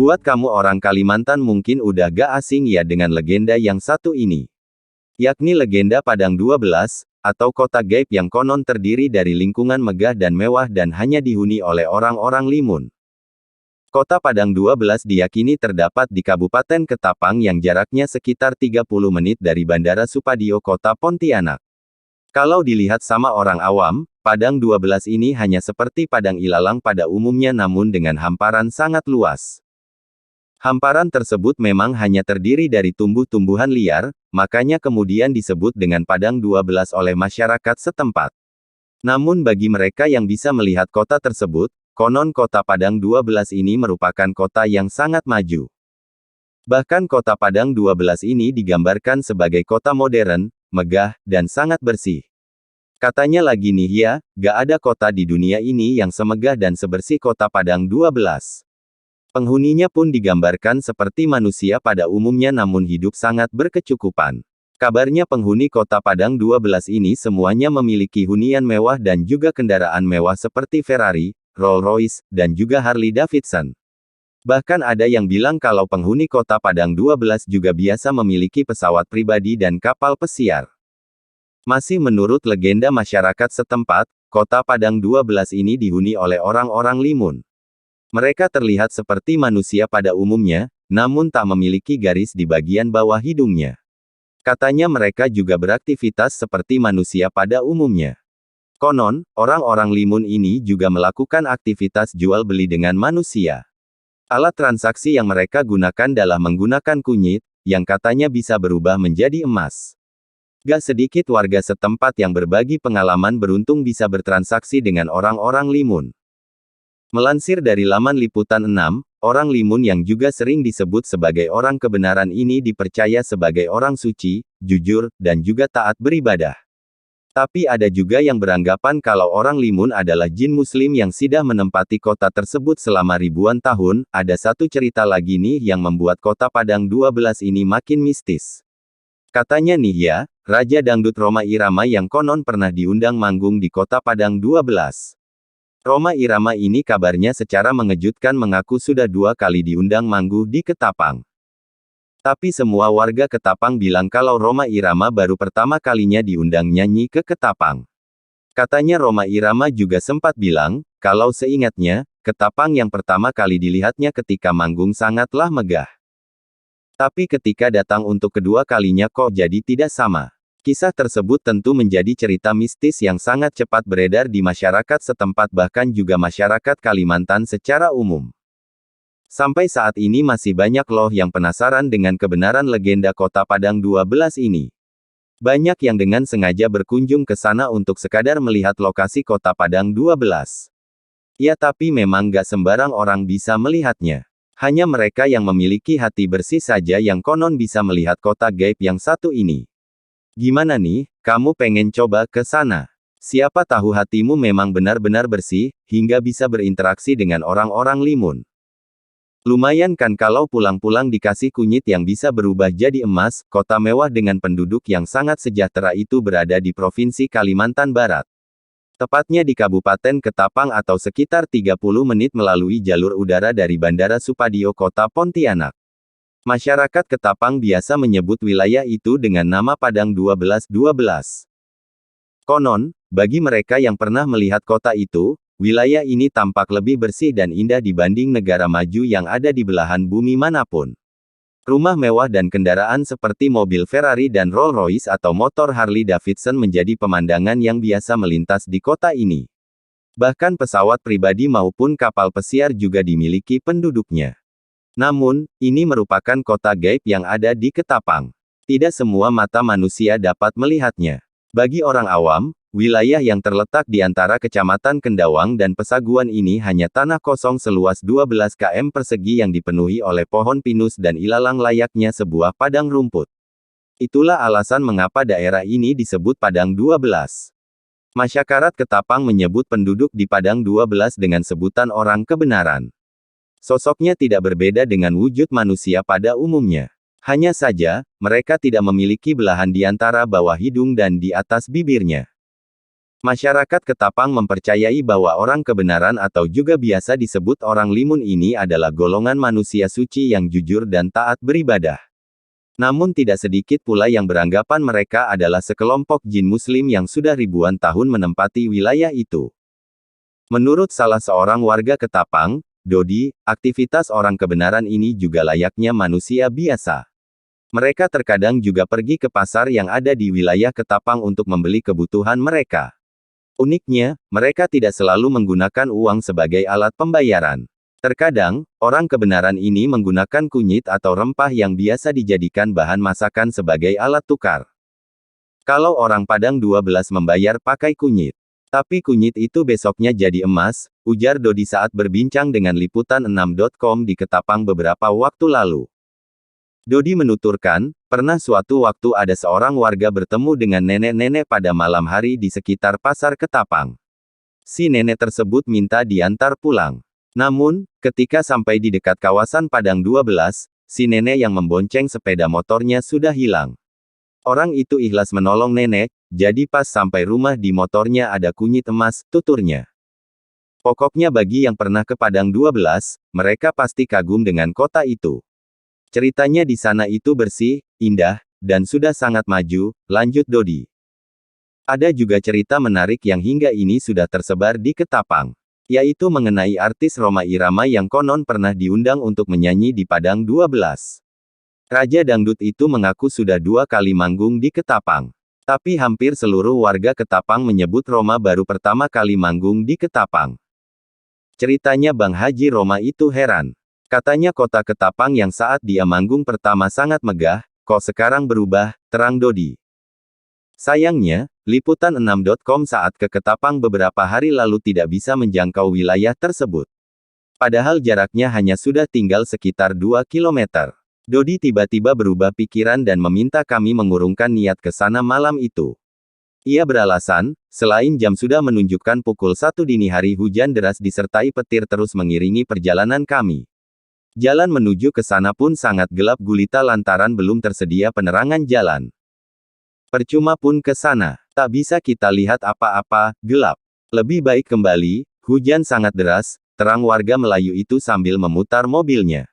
Buat kamu orang Kalimantan mungkin udah gak asing ya dengan legenda yang satu ini. Yakni legenda Padang 12, atau kota gaib yang konon terdiri dari lingkungan megah dan mewah dan hanya dihuni oleh orang-orang Limun. Kota Padang 12 diyakini terdapat di Kabupaten Ketapang yang jaraknya sekitar 30 menit dari Bandara Supadio Kota Pontianak. Kalau dilihat sama orang awam, Padang 12 ini hanya seperti Padang Ilalang pada umumnya namun dengan hamparan sangat luas. Hamparan tersebut memang hanya terdiri dari tumbuh-tumbuhan liar, makanya kemudian disebut dengan Padang 12 oleh masyarakat setempat. Namun bagi mereka yang bisa melihat kota tersebut, konon kota Padang 12 ini merupakan kota yang sangat maju. Bahkan kota Padang 12 ini digambarkan sebagai kota modern, megah, dan sangat bersih. Katanya lagi nih ya, gak ada kota di dunia ini yang semegah dan sebersih kota Padang 12. Penghuninya pun digambarkan seperti manusia pada umumnya namun hidup sangat berkecukupan. Kabarnya penghuni kota Padang 12 ini semuanya memiliki hunian mewah dan juga kendaraan mewah seperti Ferrari, Rolls-Royce, dan juga Harley Davidson. Bahkan ada yang bilang kalau penghuni kota Padang 12 juga biasa memiliki pesawat pribadi dan kapal pesiar. Masih menurut legenda masyarakat setempat, kota Padang 12 ini dihuni oleh orang-orang Limun. Mereka terlihat seperti manusia pada umumnya, namun tak memiliki garis di bagian bawah hidungnya. Katanya mereka juga beraktivitas seperti manusia pada umumnya. Konon, orang-orang Limun ini juga melakukan aktivitas jual beli dengan manusia. Alat transaksi yang mereka gunakan adalah menggunakan kunyit, yang katanya bisa berubah menjadi emas. Gak sedikit warga setempat yang berbagi pengalaman beruntung bisa bertransaksi dengan orang-orang Limun. Melansir dari laman Liputan 6, orang Limun yang juga sering disebut sebagai orang kebenaran ini dipercaya sebagai orang suci, jujur, dan juga taat beribadah. Tapi ada juga yang beranggapan kalau orang Limun adalah jin muslim yang sudah menempati kota tersebut selama ribuan tahun. Ada satu cerita lagi nih yang membuat kota Padang 12 ini makin mistis. Katanya nih ya, Raja Dangdut Rhoma Irama yang konon pernah diundang manggung di kota Padang 12. Rhoma Irama ini kabarnya secara mengejutkan mengaku sudah 2 kali diundang manggung di Ketapang. Tapi semua warga Ketapang bilang kalau Rhoma Irama baru pertama kalinya diundang nyanyi ke Ketapang. Katanya Rhoma Irama juga sempat bilang, kalau seingatnya, Ketapang yang pertama kali dilihatnya ketika manggung sangatlah megah. Tapi ketika datang untuk kedua kalinya kok jadi tidak sama. Kisah tersebut tentu menjadi cerita mistis yang sangat cepat beredar di masyarakat setempat bahkan juga masyarakat Kalimantan secara umum. Sampai saat ini masih banyak loh yang penasaran dengan kebenaran legenda kota Padang 12 ini. Banyak yang dengan sengaja berkunjung ke sana untuk sekadar melihat lokasi kota Padang 12. Ya tapi memang gak sembarang orang bisa melihatnya. Hanya mereka yang memiliki hati bersih saja yang konon bisa melihat kota gaib yang satu ini. Gimana nih, kamu pengen coba ke sana? Siapa tahu hatimu memang benar-benar bersih, hingga bisa berinteraksi dengan orang-orang Limun. Lumayan kan kalau pulang-pulang dikasih kunyit yang bisa berubah jadi emas, kota mewah dengan penduduk yang sangat sejahtera itu berada di Provinsi Kalimantan Barat. Tepatnya di Kabupaten Ketapang atau sekitar 30 menit melalui jalur udara dari Bandara Supadio Kota Pontianak. Masyarakat Ketapang biasa menyebut wilayah itu dengan nama Padang 12-12. Konon, bagi mereka yang pernah melihat kota itu, wilayah ini tampak lebih bersih dan indah dibanding negara maju yang ada di belahan bumi manapun. Rumah mewah dan kendaraan seperti mobil Ferrari dan Rolls-Royce atau motor Harley Davidson menjadi pemandangan yang biasa melintas di kota ini. Bahkan pesawat pribadi maupun kapal pesiar juga dimiliki penduduknya. Namun, ini merupakan kota gaib yang ada di Ketapang. Tidak semua mata manusia dapat melihatnya. Bagi orang awam, wilayah yang terletak di antara Kecamatan Kendawang dan Pesaguan ini hanya tanah kosong seluas 12 km persegi yang dipenuhi oleh pohon pinus dan ilalang layaknya sebuah padang rumput. Itulah alasan mengapa daerah ini disebut Padang 12. Masyarakat Ketapang menyebut penduduk di Padang 12 dengan sebutan orang kebenaran. Sosoknya tidak berbeda dengan wujud manusia pada umumnya. Hanya saja, mereka tidak memiliki belahan di antara bawah hidung dan di atas bibirnya. Masyarakat Ketapang mempercayai bahwa orang kebenaran atau juga biasa disebut orang limun ini adalah golongan manusia suci yang jujur dan taat beribadah. Namun tidak sedikit pula yang beranggapan mereka adalah sekelompok jin muslim yang sudah ribuan tahun menempati wilayah itu. Menurut salah seorang warga Ketapang, Dodi, aktivitas orang kebenaran ini juga layaknya manusia biasa. Mereka terkadang juga pergi ke pasar yang ada di wilayah Ketapang untuk membeli kebutuhan mereka. Uniknya, mereka tidak selalu menggunakan uang sebagai alat pembayaran. Terkadang, orang kebenaran ini menggunakan kunyit atau rempah yang biasa dijadikan bahan masakan sebagai alat tukar. Kalau orang Padang 12 membayar pakai kunyit. Tapi kunyit itu besoknya jadi emas, ujar Dodi saat berbincang dengan Liputan6.com di Ketapang beberapa waktu lalu. Dodi menuturkan, pernah suatu waktu ada seorang warga bertemu dengan nenek-nenek pada malam hari di sekitar pasar Ketapang. Si nenek tersebut minta diantar pulang. Namun, ketika sampai di dekat kawasan Padang 12, si nenek yang membonceng sepeda motornya sudah hilang. Orang itu ikhlas menolong nenek, jadi pas sampai rumah di motornya ada kunyit emas, tuturnya. Pokoknya bagi yang pernah ke Padang 12, mereka pasti kagum dengan kota itu. Ceritanya di sana itu bersih, indah, dan sudah sangat maju, lanjut Dodi. Ada juga cerita menarik yang hingga ini sudah tersebar di Ketapang. Yaitu mengenai artis Rhoma Irama yang konon pernah diundang untuk menyanyi di Padang 12. Raja Dangdut itu mengaku sudah 2 kali manggung di Ketapang. Tapi hampir seluruh warga Ketapang menyebut Rhoma baru pertama kali manggung di Ketapang. Ceritanya Bang Haji Rhoma itu heran. Katanya kota Ketapang yang saat dia manggung pertama sangat megah, kok sekarang berubah, terang Dodi. Sayangnya, Liputan6.com saat ke Ketapang beberapa hari lalu tidak bisa menjangkau wilayah tersebut. Padahal jaraknya hanya sudah tinggal sekitar 2 km. Dodi tiba-tiba berubah pikiran dan meminta kami mengurungkan niat ke sana malam itu. Ia beralasan, selain jam sudah menunjukkan pukul 1 dini hari, hujan deras disertai petir terus mengiringi perjalanan kami. Jalan menuju ke sana pun sangat gelap gulita lantaran belum tersedia penerangan jalan. Percuma pun ke sana, tak bisa kita lihat apa-apa, gelap. Lebih baik kembali, hujan sangat deras, terang warga Melayu itu sambil memutar mobilnya.